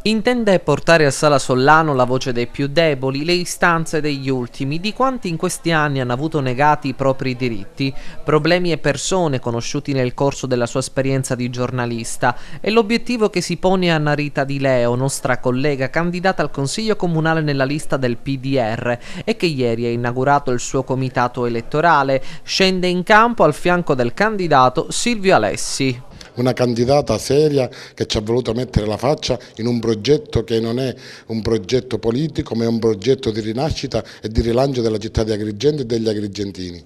Intende portare a Sala Sollano la voce dei più deboli, le istanze degli ultimi, di quanti in questi anni hanno avuto negati i propri diritti, problemi e persone conosciuti nel corso della sua esperienza di giornalista. È l'obiettivo che si pone Anna Rita Di Leo, nostra collega candidata al Consiglio Comunale nella lista del PDR e che ieri ha inaugurato il suo comitato elettorale. Scende in campo al fianco del candidato Silvio Alessi. Una candidata seria che ci ha voluto mettere la faccia in un progetto che non è un progetto politico, ma è un progetto di rinascita e di rilancio della città di Agrigento e degli agrigentini.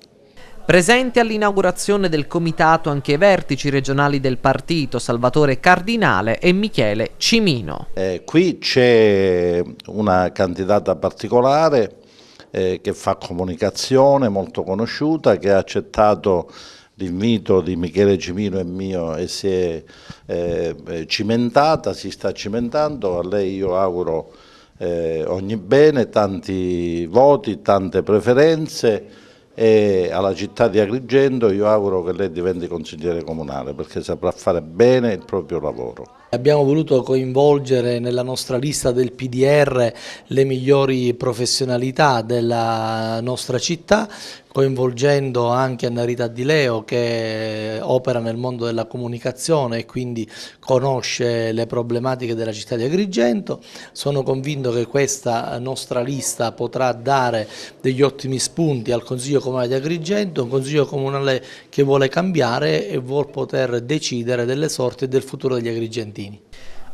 Presente all'inaugurazione del comitato anche i vertici regionali del partito, Salvatore Cardinale e Michele Cimino. Qui c'è una candidata particolare che fa comunicazione, molto conosciuta, che ha accettato l'invito di Michele Cimino e mio e si è cimentata, si sta cimentando. A lei io auguro ogni bene, tanti voti, tante preferenze, e alla città di Agrigento io auguro che lei diventi consigliere comunale perché saprà fare bene il proprio lavoro. Abbiamo voluto coinvolgere nella nostra lista del PDR le migliori professionalità della nostra città, coinvolgendo anche Anna Rita Di Leo che opera nel mondo della comunicazione e quindi conosce le problematiche della città di Agrigento. Sono convinto che questa nostra lista potrà dare degli ottimi spunti al Consiglio Comunale di Agrigento, un Consiglio Comunale che vuole cambiare e vuol poter decidere delle sorti e del futuro degli agrigentini.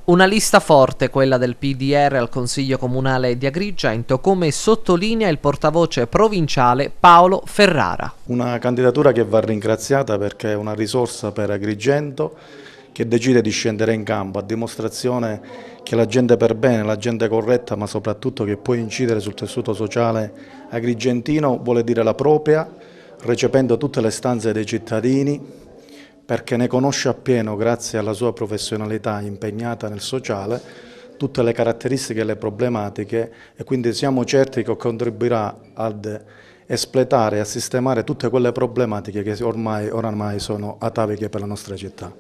Una lista forte, quella del PDR al Consiglio Comunale di Agrigento, come sottolinea il portavoce provinciale Paolo Ferrara. Una candidatura che va ringraziata perché è una risorsa per Agrigento che decide di scendere in campo a dimostrazione che la gente per bene, la gente corretta, ma soprattutto che può incidere sul tessuto sociale agrigentino, vuole dire la propria, recependo tutte le istanze dei cittadini, perché ne conosce appieno, grazie alla sua professionalità impegnata nel sociale, tutte le caratteristiche e le problematiche, e quindi siamo certi che contribuirà ad espletare e a sistemare tutte quelle problematiche che oramai sono ataviche per la nostra città.